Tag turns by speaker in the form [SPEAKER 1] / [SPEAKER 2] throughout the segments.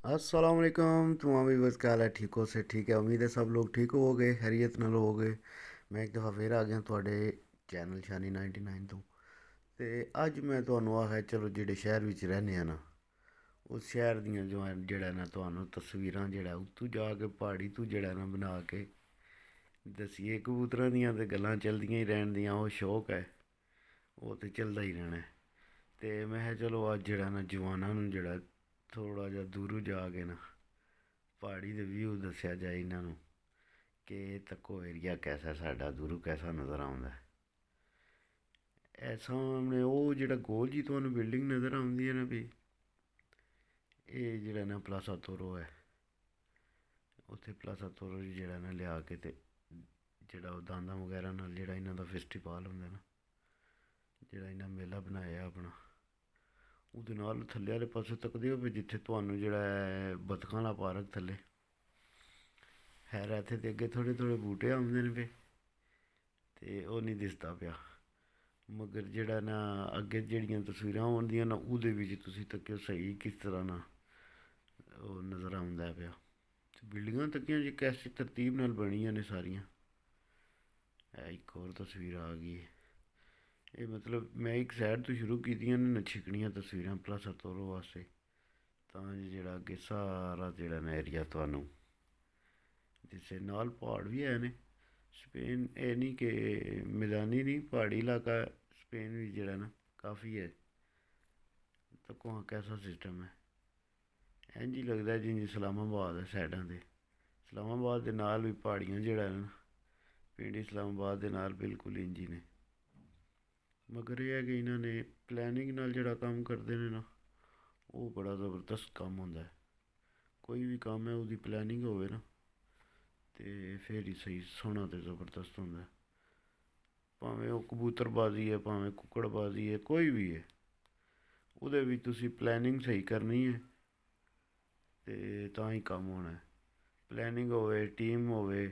[SPEAKER 1] अस्सलाम वालेकुम। तुम भी बस क्या हाल है? ठीक हो से ठीक है। उम्मीद है सब लोग ठीक होवोगे, खैरियत नाल होवोगे। मैं एक दफ़ा फिर आ गया थोड़े चैनल शानी 99 तो अज मैं ਤੁਹਾਨੂੰ ਆਖਿਆ ਚਲੋ ਜਿਹੜੇ ਸ਼ਹਿਰ ਵਿੱਚ ਰਹਿੰਦੇ ਆ ਨਾ ਉਸ ਸ਼ਹਿਰ ਦੀਆਂ ਜੋ ਜਿਹੜਾ ਨਾ ਤੁਹਾਨੂੰ ਤਸਵੀਰਾਂ ਜਿਹੜਾ ਉੱਤੋਂ ਜਾ ਕੇ ਪਹਾੜੀ ਤੋਂ ਜਿਹੜਾ ਨਾ ਬਣਾ ਕੇ ਦਸੀਏ। ਕਬੂਤਰਾਂ ਦੀਆਂ ਤੇ ਗੱਲਾਂ ਚੱਲਦੀਆਂ ਹੀ ਰਹਿਣ ਦੀਆਂ, ਉਹ ਸ਼ੌਕ ਹੈ, ਉਹ ਤੇ ਚੱਲਦਾ ਹੀ ਰਹਿਣਾ। ਅਤੇ ਮੈਂ ਕਿਹਾ ਚਲੋ ਅੱਜ ਜਿਹੜਾ ਨਾ ਜਵਾਨਾਂ ਨੂੰ ਜਿਹੜਾ ਥੋੜ੍ਹਾ ਜਿਹਾ ਦੂਰੋਂ ਜਾ ਕੇ ਨਾ ਪਹਾੜੀ ਦੇ ਵਿਊ ਦੱਸਿਆ ਜਾਏ ਇਹਨਾਂ ਨੂੰ ਕਿ ਤੱਕੋ ਏਰੀਆ ਕੈਸਾ ਸਾਡਾ ਦੂਰੋਂ ਕੈਸਾ ਨਜ਼ਰ ਆਉਂਦਾ। ਇਹ ਸਾਹਮਣੇ ਉਹ ਜਿਹੜਾ ਗੋਲ ਜੀ ਤੁਹਾਨੂੰ ਬਿਲਡਿੰਗ ਨਜ਼ਰ ਆਉਂਦੀ ਹੈ ਨਾ ਵੀ, ਇਹ ਜਿਹੜਾ ਨਾ ਪਲਾਸਾ ਤੋਰੋ ਹੈ। ਉੱਥੇ ਪਲਾਸਾ ਤੋਰੋ ਜਿਹੜਾ ਨਾ ਲਿਆ ਕੇ ਅਤੇ ਜਿਹੜਾ ਉਹ ਦਾਂਦਾਂ ਵਗੈਰਾ ਨਾਲ ਜਿਹੜਾ ਇਹਨਾਂ ਦਾ ਫੈਸਟੀਵਲ ਹੁੰਦਾ ਨਾ, ਜਿਹੜਾ ਇਹਨਾਂ ਮੇਲਾ ਬਣਾਇਆ ਆਪਣਾ, ਉਹਦੇ ਨਾਲ ਥੱਲੇ ਵਾਲੇ ਪਾਸੇ ਤੱਕਦੇ ਹੋ ਵੀ ਜਿੱਥੇ ਤੁਹਾਨੂੰ ਜਿਹੜਾ ਹੈ ਬਤਖਾਂ ਵਾਲਾ ਪਾਰਕ ਥੱਲੇ ਖੈਰ ਇੱਥੇ ਤਾਂ ਅੱਗੇ ਥੋੜ੍ਹੇ ਥੋੜ੍ਹੇ ਬੂਟੇ ਆਉਂਦੇ ਨੇ ਪਏ ਅਤੇ ਉਹ ਨਹੀਂ ਦਿਸਦਾ ਪਿਆ। ਮਗਰ ਜਿਹੜਾ ਨਾ ਅੱਗੇ ਜਿਹੜੀਆਂ ਤਸਵੀਰਾਂ ਆਉਂਦੀਆਂ ਨਾ ਉਹਦੇ ਵਿੱਚ ਤੁਸੀਂ ਤੱਕਿਓ ਸਹੀ ਕਿਸ ਤਰ੍ਹਾਂ ਨਾ ਉਹ ਨਜ਼ਰ ਆਉਂਦਾ ਪਿਆ। ਅਤੇ ਬਿਲਡਿੰਗਾਂ ਤੱਕੀਆਂ ਜੀ ਕੈਸੀ ਤਰਤੀਬ ਨਾਲ ਬਣੀਆਂ ਨੇ ਸਾਰੀਆਂ। ਇਹ ਇੱਕ ਹੋਰ ਤਸਵੀਰ ਆ ਗਈ। ਇਹ ਮਤਲਬ ਮੈਂ ਇੱਕ ਸਾਈਡ ਤੋਂ ਸ਼ੁਰੂ ਕੀਤੀਆਂ ਨੇ ਨਛਿਕਣੀਆਂ ਤਸਵੀਰਾਂ ਪਲਾਸਾ ਤੋਰੋ ਵਾਸਤੇ, ਤਾਂ ਜਿਹੜਾ ਅੱਗੇ ਸਾਰਾ ਜਿਹੜਾ ਨਾ ਏਰੀਆ ਤੁਹਾਨੂੰ ਜਿਸੇ ਨਾਲ ਪਹਾੜ ਵੀ ਹੈ ਨੇ। ਸਪੇਨ ਇਹ ਨਹੀਂ ਕਿ ਮੈਦਾਨੀ ਨਹੀਂ, ਪਹਾੜੀ ਇਲਾਕਾ ਸਪੇਨ ਵੀ ਜਿਹੜਾ ਨਾ ਕਾਫੀ ਹੈ। ਤਾਂ ਕੋਹਾਂ ਕੈਸਾ ਸਿਸਟਮ ਹੈ, ਇੰਝ ਹੀ ਲੱਗਦਾ ਜਿੰਝ ਇਸਲਾਮਾਬਾਦ ਹੈ ਸਾਈਡਾਂ 'ਤੇ। ਇਸਲਾਮਾਬਾਦ ਦੇ ਨਾਲ ਵੀ ਪਹਾੜੀਆਂ ਜਿਹੜਾ ਨਾ ਪਿੰਡ ਇਸਲਾਮਾਬਾਦ ਦੇ ਨਾਲ ਬਿਲਕੁਲ ਇੰਝ ਹੀ ਨੇ। ਮਗਰ ਇਹ ਹੈ ਕਿ ਇਹਨਾਂ ਨੇ ਪਲੈਨਿੰਗ ਨਾਲ ਜਿਹੜਾ ਕੰਮ ਕਰਦੇ ਨੇ ਨਾ, ਉਹ ਬੜਾ ਜ਼ਬਰਦਸਤ ਕੰਮ ਹੁੰਦਾ। ਕੋਈ ਵੀ ਕੰਮ ਹੈ ਉਹਦੀ ਪਲੈਨਿੰਗ ਹੋਵੇ ਨਾ ਅਤੇ ਫਿਰ ਹੀ ਸਹੀ ਸੋਹਣਾ ਅਤੇ ਜ਼ਬਰਦਸਤ ਹੁੰਦਾ। ਭਾਵੇਂ ਉਹ ਕਬੂਤਰਬਾਜ਼ੀ ਹੈ, ਭਾਵੇਂ ਕੁੱਕੜਬਾਜ਼ੀ ਹੈ, ਕੋਈ ਵੀ ਹੈ, ਉਹਦੇ ਵਿੱਚ ਤੁਸੀਂ ਪਲੈਨਿੰਗ ਸਹੀ ਕਰਨੀ ਹੈ ਅਤੇ ਤਾਂ ਹੀ ਕੰਮ ਹੋਣਾ। ਪਲੈਨਿੰਗ ਹੋਵੇ, ਟੀਮ ਹੋਵੇ,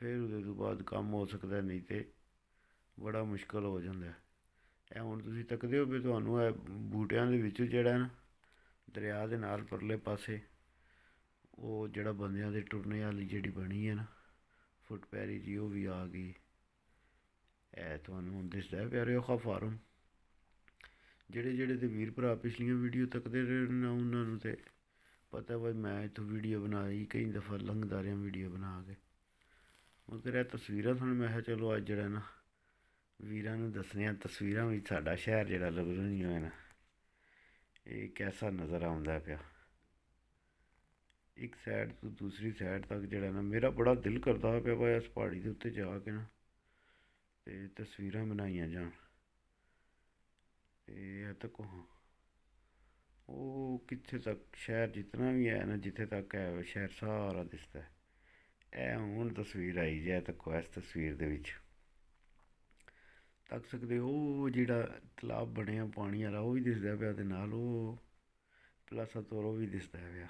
[SPEAKER 1] ਫਿਰ ਉਹਦੇ ਤੋਂ ਬਾਅਦ ਕੰਮ ਹੋ ਸਕਦਾ, ਨਹੀਂ ਤਾਂ ਬੜਾ ਮੁਸ਼ਕਿਲ ਹੋ ਜਾਂਦਾ। ਇਹ ਹੁਣ ਤੁਸੀਂ ਤੱਕਦੇ ਹੋ ਵੀ ਤੁਹਾਨੂੰ ਇਹ ਬੂਟਿਆਂ ਦੇ ਵਿੱਚ ਜਿਹੜਾ ਨਾ ਦਰਿਆ ਦੇ ਨਾਲ ਪਰਲੇ ਪਾਸੇ ਉਹ ਜਿਹੜਾ ਬੰਦਿਆਂ ਦੇ ਟੁਰਨੇ ਵਾਲੀ ਜਿਹੜੀ ਬਣੀ ਹੈ ਨਾ ਫੁੱਟਪੈਰੀ ਜੀ, ਉਹ ਵੀ ਆ ਗਈ। ਇਹ ਤੁਹਾਨੂੰ ਹੁਣ ਦਿਸਦਾ ਪਿਆ ਰਿਓਖਾ ਫਾਰਮ। ਜਿਹੜੇ ਜਿਹੜੇ ਤੇ ਵੀਰ ਭਰਾ ਪਿਛਲੀਆਂ ਵੀਡੀਓ ਤੱਕਦੇ ਰਹੇ ਨਾ ਉਹਨਾਂ ਨੂੰ ਤਾਂ ਪਤਾ ਬਈ ਮੈਂ ਇੱਥੋਂ ਵੀਡੀਓ ਬਣਾਈ ਕਈ ਦਫਾ ਲੰਘਦਾ ਰਿਹਾ ਵੀਡੀਓ ਬਣਾ ਕੇ। ਮਗਰ ਇਹ ਤਸਵੀਰਾਂ ਤੁਹਾਨੂੰ ਮੈਂ ਕਿਹਾ ਚਲੋ ਅੱਜ ਜਿਹੜਾ ਨਾ ਵੀਰਾਂ ਨੂੰ ਦੱਸਣੀਆਂ ਤਸਵੀਰਾਂ ਵਿੱਚ ਸਾਡਾ ਸ਼ਹਿਰ ਜਿਹੜਾ ਲੱਗਦਾ ਨਹੀਂ ਹੋਇਆ ਨਾ ਇਹ ਕੈਸਾ ਨਜ਼ਰ ਆਉਂਦਾ ਪਿਆ। ਇੱਕ ਸਾਈਡ ਤੋਂ ਦੂਸਰੀ ਸਾਈਡ ਤੱਕ ਜਿਹੜਾ ਨਾ ਮੇਰਾ ਬੜਾ ਦਿਲ ਕਰਦਾ ਪਿਆ ਵਾ ਇਸ ਪਹਾੜੀ ਦੇ ਉੱਤੇ ਜਾ ਕੇ ਨਾ ਅਤੇ ਤਸਵੀਰਾਂ ਬਣਾਈਆਂ ਜਾਣ। ਅਤੇ ਇਹ ਤੱਕ ਉਹ ਕਿੱਥੇ ਤੱਕ ਸ਼ਹਿਰ ਜਿਤਨਾ ਵੀ ਹੈ ਨਾ, ਜਿੱਥੇ ਤੱਕ ਹੈ ਸ਼ਹਿਰ ਸਾਰਾ ਦਿਸਦਾ। ਇਹ ਹੁਣ ਤਸਵੀਰ ਆਈ ਜੇ ਤੱਕੋ ਇਸ ਤਸਵੀਰ ਦੇ ਵਿੱਚ ਤੱਕ ਸਕਦੇ ਹੋ। ਉਹ ਜਿਹੜਾ ਤਲਾਬ ਬਣਿਆ ਪਾਣੀ ਵਾਲਾ ਉਹ ਵੀ ਦਿਸਦਾ ਪਿਆ ਅਤੇ ਨਾਲ ਉਹ ਪਲਾਸਾ ਤੋਰੋ ਵੀ ਦਿਸਦਾ ਪਿਆ।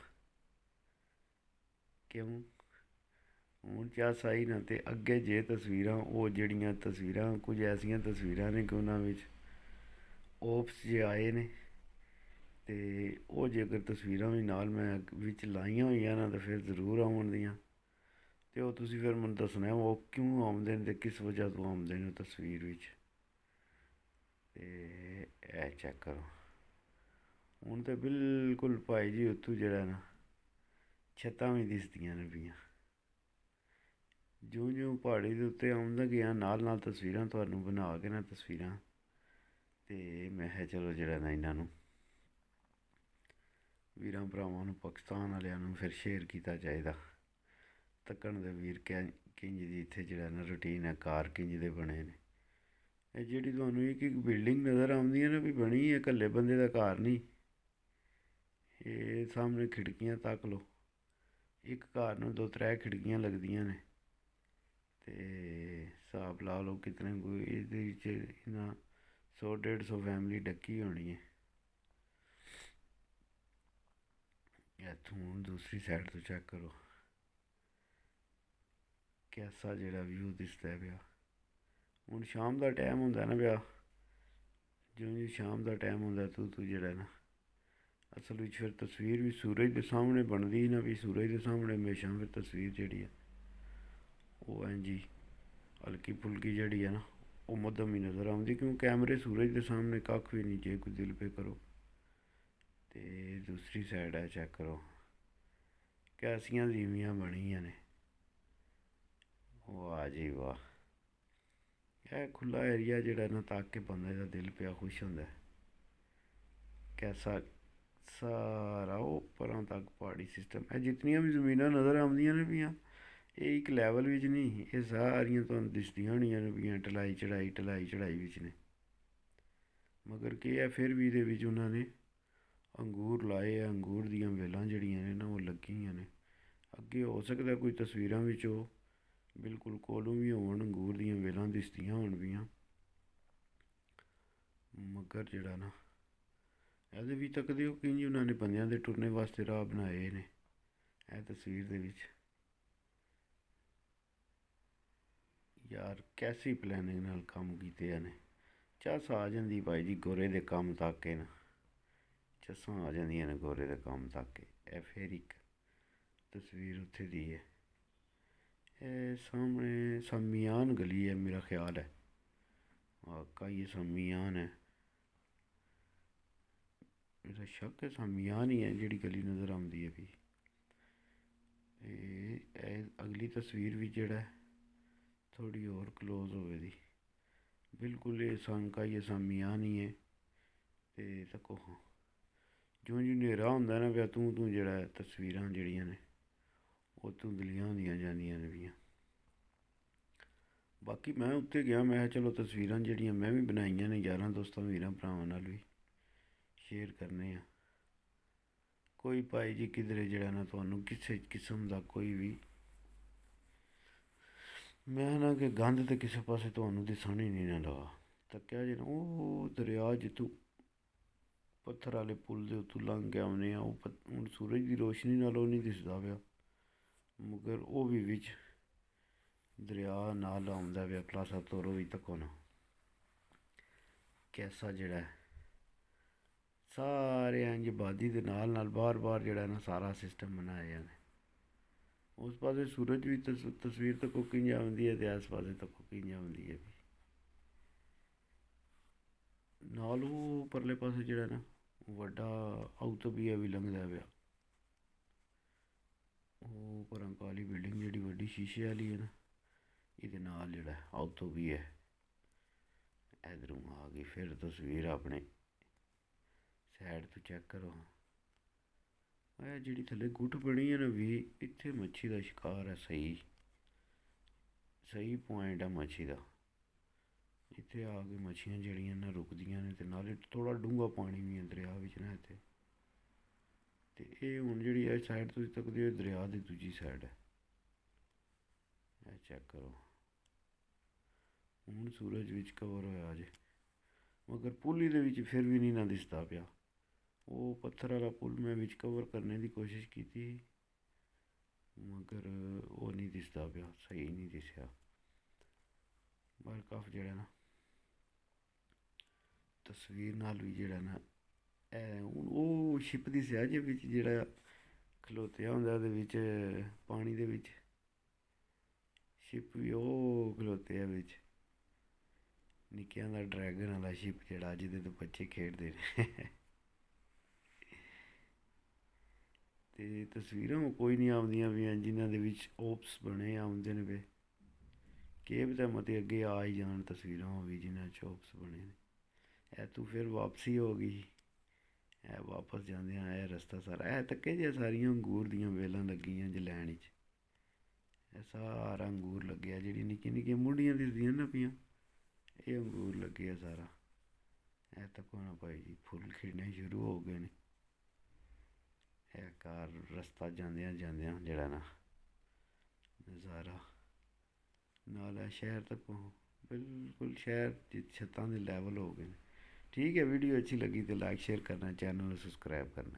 [SPEAKER 1] ਕਿਉਂ ਹੁਣ ਚੱਸ ਆਈ ਨਾ ਅਤੇ ਅੱਗੇ ਜੇ ਤਸਵੀਰਾਂ ਉਹ ਜਿਹੜੀਆਂ ਤਸਵੀਰਾਂ ਕੁਝ ਐਸੀਆਂ ਤਸਵੀਰਾਂ ਨੇ ਕਿ ਉਹਨਾਂ ਵਿੱਚ ਓਪਸ ਜੇ ਆਏ ਨੇ ਅਤੇ ਉਹ ਜੇਕਰ ਤਸਵੀਰਾਂ ਵੀ ਨਾਲ ਮੈਂ ਵਿੱਚ ਲਾਈਆਂ ਹੋਈਆਂ ਨਾ ਤਾਂ ਫਿਰ ਜ਼ਰੂਰ ਆਉਣਦੀਆਂ। ਅਤੇ ਉਹ ਤੁਸੀਂ ਫਿਰ ਮੈਨੂੰ ਦੱਸਣਾ ਉਹ ਕਿਉਂ ਆਉਂਦੇ ਨੇ ਅਤੇ ਕਿਸ ਵਜ੍ਹਾ ਤੋਂ ਆਉਂਦੇ ਨੇ ਤਸਵੀਰ ਵਿੱਚ। ਅਤੇ ਇਹ ਚੈੱਕ ਕਰੋ ਹੁਣ ਤਾਂ ਬਿਲਕੁਲ ਭਾਈ ਜੀ ਉੱਥੋਂ ਜਿਹੜਾ ਨਾ ਛੱਤਾਂ ਵੀ ਦਿਸਦੀਆਂ ਨੇ ਪਈਆਂ। ਜਿਉਂ ਜਿਉਂ ਪਹਾੜੀ ਦੇ ਉੱਤੇ ਆਉਂਦਾ ਗਿਆ ਨਾਲ ਨਾਲ ਤਸਵੀਰਾਂ ਤੁਹਾਨੂੰ ਬਣਾ ਕੇ ਨਾ ਤਸਵੀਰਾਂ ਅਤੇ ਮੈਂ ਕਿਹਾ ਚਲੋ ਜਿਹੜਾ ਨਾ ਇਹਨਾਂ ਨੂੰ ਵੀਰਾਂ ਭਰਾਵਾਂ ਨੂੰ ਪਾਕਿਸਤਾਨ ਵਾਲਿਆਂ ਨੂੰ ਫਿਰ ਸ਼ੇਅਰ ਕੀਤਾ ਚਾਹੀਦਾ। ਤੱਕਣ ਦੇ ਵੀਰ ਕਿੰਝ ਦੀ ਇੱਥੇ ਜਿਹੜਾ ਨਾ ਰੂਟੀਨ ਹੈ, ਕਾਰ ਕਿੰਝ ਦੇ ਬਣੇ ਨੇ। ਇਹ ਜਿਹੜੀ ਤੁਹਾਨੂੰ ਇੱਕ ਇੱਕ ਬਿਲਡਿੰਗ ਨਜ਼ਰ ਆਉਂਦੀ ਹੈ ਨਾ ਵੀ ਬਣੀ ਹੈ ਇਕੱਲੇ ਬੰਦੇ ਦਾ ਘਰ ਨਹੀਂ। ਇਹ ਸਾਹਮਣੇ ਖਿੜਕੀਆਂ ਤੱਕ ਲਓ, ਇੱਕ ਘਰ ਨੂੰ ਦੋ ਤਰੇ ਖਿੜਕੀਆਂ ਲੱਗਦੀਆਂ ਨੇ ਅਤੇ ਹਿਸਾਬ ਲਾ ਲਓ ਕਿਤਨੇ ਕੋਈ ਇਹਦੇ ਵਿੱਚ ਇਹਨਾਂ 100-150 ਫੈਮਿਲੀ ਡੱਕੀ ਹੋਣੀ ਹੈ। ਇੱਥੋਂ ਹੁਣ ਦੂਸਰੀ ਸਾਈਡ ਤੋਂ ਚੈੱਕ ਕਰੋ ਕੈਸਾ ਜਿਹੜਾ ਵਿਊ ਦਿਸਦਾ ਪਿਆ। ਹੁਣ ਸ਼ਾਮ ਦਾ ਟਾਈਮ ਹੁੰਦਾ ਨਾ ਪਿਆ, ਜਿਉਂ ਜਿਉਂ ਸ਼ਾਮ ਦਾ ਟਾਈਮ ਹੁੰਦਾ ਤੂੰ ਜਿਹੜਾ ਨਾ ਅਸਲ ਵਿੱਚ ਫਿਰ ਤਸਵੀਰ ਵੀ ਸੂਰਜ ਦੇ ਸਾਹਮਣੇ ਬਣਦੀ ਹੀ ਨਾ ਵੀ ਸੂਰਜ ਦੇ ਸਾਹਮਣੇ ਹਮੇਸ਼ਾ ਫਿਰ ਤਸਵੀਰ ਜਿਹੜੀ ਹੈ ਉਹ ਇੰਝ ਹੀ ਹਲਕੀ ਫੁਲਕੀ ਜਿਹੜੀ ਹੈ ਨਾ ਉਹ ਮੱਧਮ ਹੀ ਨਜ਼ਰ ਆਉਂਦੀ, ਕਿਉਂ ਕੈਮਰੇ ਸੂਰਜ ਦੇ ਸਾਹਮਣੇ ਕੱਖ ਵੀ ਨਹੀਂ। ਜੇ ਕੋਈ ਦਿਲ ਪੇ ਕਰੋ ਤੇ ਦੂਸਰੀ ਸਾਈਡ ਹੈ, ਚੈੱਕ ਕਰੋ ਕੈਸੀਆਂ ਦੀਵੀਆਂ ਬਣੀਆਂ ਨੇ। ਵਾਹ ਜੀ ਵਾਹ, ਇਹ ਖੁੱਲਾ ਏਰੀਆ ਜਿਹੜਾ ਨਾ ਤੱਕ ਕੇ ਬੰਦੇ ਦਾ ਦਿਲ ਪਿਆ ਖੁਸ਼ ਹੁੰਦਾ। ਕੈਸਾ ਸਾਰਾ ਉਹ ਪਰਾਂ ਤੱਕ ਪਹਾੜੀ ਸਿਸਟਮ ਹੈ। ਜਿਤਨੀਆਂ ਵੀ ਜ਼ਮੀਨਾਂ ਨਜ਼ਰ ਆਉਂਦੀਆਂ ਨੇ ਪਈਆਂ ਇਹ ਇੱਕ ਲੈਵਲ ਵਿੱਚ ਨਹੀਂ, ਇਹ ਸਾਰੀਆਂ ਤੁਹਾਨੂੰ ਦਿਸਦੀਆਂ ਹੋਣੀਆਂ ਨੇ ਪਈਆਂ ਢਲਾਈ ਚੜਾਈ ਵਿੱਚ ਨੇ। ਮਗਰ ਕੀ ਹੈ ਫਿਰ ਵੀ ਇਹਦੇ ਵਿੱਚ ਉਹਨਾਂ ਨੇ ਅੰਗੂਰ ਲਾਏ ਆ, ਅੰਗੂਰ ਦੀਆਂ ਵੇਲਾਂ ਜਿਹੜੀਆਂ ਨੇ ਨਾ ਉਹ ਲੱਗੀਆਂ ਨੇ। ਅੱਗੇ ਹੋ ਸਕਦਾ ਕੋਈ ਤਸਵੀਰਾਂ ਵਿੱਚ ਉਹ ਬਿਲਕੁਲ ਕੋਲੋਂ ਵੀ ਹੋਣ, ਅੰਗੂਰ ਦੀਆਂ ਵੇਲਾਂ ਦਿਸਦੀਆਂ ਹੋਣ ਪਈਆਂ, ਮਗਰ ਜਿਹੜਾ ਨਾ ਇਹਦੇ ਵੀ ਤੱਕਦੇ ਹੋ ਕਿ ਉਹਨਾਂ ਨੇ ਬੰਦਿਆਂ ਦੇ ਟੁਰਨੇ ਵਾਸਤੇ ਰਾਹ ਬਣਾਏ ਨੇ। ਇਹ ਤਸਵੀਰ ਦੇ ਵਿੱਚ ਯਾਰ ਕੈਸੀ ਪਲੈਨਿੰਗ ਨਾਲ ਕੰਮ ਕੀਤੇ ਨੇ। ਚੱਸ ਆ ਜਾਂਦੀ ਭਾਈ ਜੀ ਗੋਰੇ ਦੇ ਕੰਮ ਤੱਕ ਕੇ ਨਾ, ਚੱਸਾਂ ਆ ਜਾਂਦੀਆਂ ਨੇ ਗੋਰੇ ਦੇ ਕੰਮ ਤੱਕ ਕੇ। ਇਹ ਫਿਰ ਇੱਕ ਤਸਵੀਰ ਉੱਥੇ ਦੀ ਹੈ, ਇਹ ਸਾਹਮਣੇ ਸਾਮੀਆਨ ਗਲੀ ਹੈ ਮੇਰਾ ਖਿਆਲ ਹੈ, ਵਾਕਈ ਇਹ ਸਾਮੀਆਨ ਹੈ, ਮੇਰਾ ਸ਼ੱਕ ਹੈ ਸਾਮੀਆਨ ਹੀ ਹੈ ਜਿਹੜੀ ਗਲੀ ਨਜ਼ਰ ਆਉਂਦੀ ਹੈ ਵੀ। ਇਹ ਅਗਲੀ ਤਸਵੀਰ ਵੀ ਜਿਹੜਾ ਥੋੜੀ ਹੋਰ ਕਲੋਜ਼ ਹੋਵੇ ਦੀ, ਬਿਲਕੁਲ ਇਹ ਸੰਕਾ ਹੀ ਸਾਮੀਆਨ ਹੀ ਹੈ। ਤੇ ਤੱਕੋ ਜਿਉਂ ਜਿਉਂ ਹਨੇਰਾ ਹੁੰਦਾ ਨਾ ਪਿਆ ਤੂੰ ਜਿਹੜਾ ਤਸਵੀਰਾਂ ਜਿਹੜੀਆਂ ਨੇ ਉਹ ਧੁੰਦਲੀਆਂ ਹੁੰਦੀਆਂ ਜਾਂਦੀਆਂ ਨੇ ਪਈਆਂ। ਬਾਕੀ ਮੈਂ ਉੱਤੇ ਗਿਆ, ਮੈਂ ਕਿਹਾ ਚਲੋ ਤਸਵੀਰਾਂ ਜਿਹੜੀਆਂ ਮੈਂ ਵੀ ਬਣਾਈਆਂ ਨੇ ਯਾਰਾਂ ਦੋਸਤਾਂ ਵੀਰਾਂ ਭਰਾਵਾਂ ਨਾਲ ਵੀ ਸ਼ੇਅਰ ਕਰਨੇ ਆ। ਕੋਈ ਭਾਈ ਜੀ ਕਿਧਰੇ ਜਿਹੜਾ ਨਾ ਤੁਹਾਨੂੰ ਕਿਸੇ ਕਿਸਮ ਦਾ ਕੋਈ ਵੀ ਮੈਂ ਨਾ ਕਿ ਗੰਦ ਤੇ ਕਿਸੇ ਪਾਸੇ ਤੁਹਾਨੂੰ ਦਿਸਣ ਹੀ ਨਹੀਂ ਨਾ ਲਗਾ। ਤੱਕਿਆ ਜੇ ਨਾ ਉਹ ਦਰਿਆ ਜਿੱਥੋਂ ਪੱਥਰ ਵਾਲੇ ਪੁੱਲ ਦੇ ਉੱਤੋਂ ਲੰਘ ਕੇ ਆਉਂਦੇ ਆ, ਉਹ ਹੁਣ ਸੂਰਜ ਦੀ ਰੋਸ਼ਨੀ ਨਾਲ ਉਹ ਨਹੀਂ ਦਿਸਦਾ ਪਿਆ, ਮਗਰ ਉਹ ਵੀ ਵਿੱਚ ਦਰਿਆ ਨਾਲ ਆਉਂਦਾ ਪਿਆ ਪਲਾਸਾ ਤੋਰੋ ਵੀ ਤੱਕੋ ਨਾ ਕੈਸਾ ਜਿਹੜਾ ਸਾਰੇ ਇੰਜ ਆਬਾਦੀ ਦੇ ਨਾਲ ਬਾਰ ਜਿਹੜਾ ਨਾ ਸਾਰਾ ਸਿਸਟਮ ਬਣਾਇਆ ਨੇ। ਉਸ ਪਾਸੇ ਸੂਰਜ ਵੀ ਤਸਵੀਰ ਤੱਕ ਕਿੰਝ ਆਉਂਦੀ ਹੈ ਅਤੇ ਇਸ ਪਾਸੇ ਤੱਕ ਕਿੰਝ ਆਉਂਦੀ ਹੈ ਵੀ। ਨਾਲ ਉਹ ਪਰਲੇ ਪਾਸੇ ਜਿਹੜਾ ਨਾ ਵੱਡਾ ਆਊਤਬੀਆ ਵੀ ਲੰਘਦਾ ਪਿਆ, ਉਹ ਪਰਾਂ ਕਾਲੀ ਬਿਲਡਿੰਗ ਜਿਹੜੀ ਵੱਡੀ ਸ਼ੀਸ਼ੇ ਵਾਲੀ ਹੈ ਨਾ ਇਹਦੇ ਨਾਲ ਜਿਹੜਾ ਆਊਤਬੀਆ ਹੈ। ਇੱਧਰੋਂ ਆ ਗਈ ਫਿਰ ਤਸਵੀਰ ਆਪਣੇ ਸਾਈਡ ਤੋਂ ਚੈੱਕ ਕਰੋ। ਇਹ ਜਿਹੜੀ ਥੱਲੇ ਗੁੱਟ ਬਣੀ ਹੈ ਨਾ ਵੀ ਇੱਥੇ ਮੱਛੀ ਦਾ ਸ਼ਿਕਾਰ ਹੈ। ਸਹੀ ਪੁਆਇੰਟ ਹੈ ਮੱਛੀ ਦਾ। ਇੱਥੇ ਆ ਕੇ ਮੱਛੀਆਂ ਜਿਹੜੀਆਂ ਨਾ ਰੁਕਦੀਆਂ ਨੇ, ਅਤੇ ਨਾਲੇ ਥੋੜ੍ਹਾ ਡੂੰਘਾ ਪਾਣੀ ਵੀ ਹੈ ਦਰਿਆ ਵਿੱਚ ਨਾ ਇੱਥੇ। ਅਤੇ ਇਹ ਹੁਣ ਜਿਹੜੀ ਇਹ ਸਾਈਡ ਤੁਸੀਂ ਤੱਕਦੇ ਹੋ ਦਰਿਆ ਦੀ ਦੂਜੀ ਸਾਈਡ ਹੈ। ਇਹ ਚੈੱਕ ਕਰੋ ਹੁਣ ਸੂਰਜ ਵਿੱਚ ਕਵਰ ਹੋਇਆ ਜੇ, ਮਗਰ ਪੁੱਲ ਦੇ ਵਿੱਚ ਫਿਰ ਵੀ ਨਹੀਂ ਨਾ ਦਿਸਦਾ ਪਿਆ। ਉਹ ਪੱਥਰ ਵਾਲਾ ਪੁੱਲ ਮੈਂ ਵਿੱਚ ਕਵਰ ਕਰਨੇ ਦੀ ਕੋਸ਼ਿਸ਼ ਕੀਤੀ ਮਗਰ ਉਹ ਨਹੀਂ ਦਿਸਦਾ ਪਿਆ, ਸਹੀ ਨਹੀਂ ਦਿਸਿਆ। ਬਰਕਫ ਜਿਹੜਾ ਨਾ ਤਸਵੀਰ ਨਾਲ ਵੀ ਜਿਹੜਾ ਨਾ ਇਹ ਹੁਣ ਉਹ ਸ਼ਿਪ ਦੀ ਸਹਿਜ ਵਿੱਚ ਜਿਹੜਾ ਖਲੋਤਿਆ ਹੁੰਦਾ ਉਹਦੇ ਵਿੱਚ ਪਾਣੀ ਦੇ ਵਿੱਚ ਸ਼ਿਪ ਵੀ ਉਹ ਖਲੋਤੇ ਆ ਵਿੱਚ ਨਿੱਕਿਆਂ ਦਾ ਡਰੈਗਨ ਵਾਲਾ ਸ਼ਿਪ ਜਿਹੜਾ ਜਿਹਦੇ ਤੋਂ ਬੱਚੇ ਖੇਡਦੇ ਨੇ। ਅਤੇ ਤਸਵੀਰਾਂ ਕੋਈ ਨਹੀਂ ਆਉਂਦੀਆਂ ਪਈਆਂ ਜਿਨ੍ਹਾਂ ਦੇ ਵਿੱਚ ਓਪਸ ਬਣੇ ਆਉਂਦੇ ਨੇ ਵੇ ਕੇਬ ਤਾਂ ਮਤੇ ਅੱਗੇ ਆ ਹੀ ਜਾਣ ਤਸਵੀਰਾਂ ਉਹ ਵੀ ਜਿਨ੍ਹਾਂ 'ਚ ਓਪਸ ਬਣੇ ਨੇ। ਇਹ ਤੂੰ ਫਿਰ ਵਾਪਸੀ ਹੋ ਗਈ, ਇਹ ਵਾਪਸ ਜਾਂਦਿਆਂ ਇਹ ਰਸਤਾ ਸਾਰਾ ਇਹ ਤੱਕੇ ਜਿਹਾ ਸਾਰੀਆਂ ਅੰਗੂਰ ਦੀਆਂ ਵੇਲਾਂ ਲੱਗੀਆਂ ਜਲੈਣ 'ਚ। ਇਹ ਸਾਰਾ ਅੰਗੂਰ ਲੱਗਿਆ, ਜਿਹੜੀ ਨਿੱਕੀਆਂ ਨਿੱਕੀਆਂ ਮੁੰਡੀਆਂ ਦਿਸਦੀਆਂ ਨਾ ਪਈਆਂ ਇਹ ਅੰਗੂਰ ਲੱਗੇ ਆ ਸਾਰਾ। ਇਹ ਤੱਕ ਨਾ ਭਾਈ ਜੀ ਫੁੱਲ ਖਿੜਨੇ ਸ਼ੁਰੂ ਹੋ ਗਏ ਨੇ। ਇਹ ਕਾਰ ਰਸਤਾ ਜਾਂਦਿਆਂ ਜਿਹੜਾ ਨਾ ਨਜ਼ਾਰਾ ਨਾਲ ਹੈ ਸ਼ਹਿਰ ਤੱਕ ਬਿਲਕੁਲ ਸ਼ਹਿਰ ਦੀ ਛੱਤਾਂ ਦੇ ਲੈਵਲ ਹੋ ਗਏ ਨੇ। ਠੀਕ ਹੈ, ਵੀਡੀਓ ਅੱਛੀ ਲੱਗੀ ਤਾਂ ਲਾਈਕ ਸ਼ੇਅਰ ਕਰਨਾ, ਚੈਨਲ ਨੂੰ ਸਬਸਕ੍ਰਾਈਬ ਕਰਨਾ।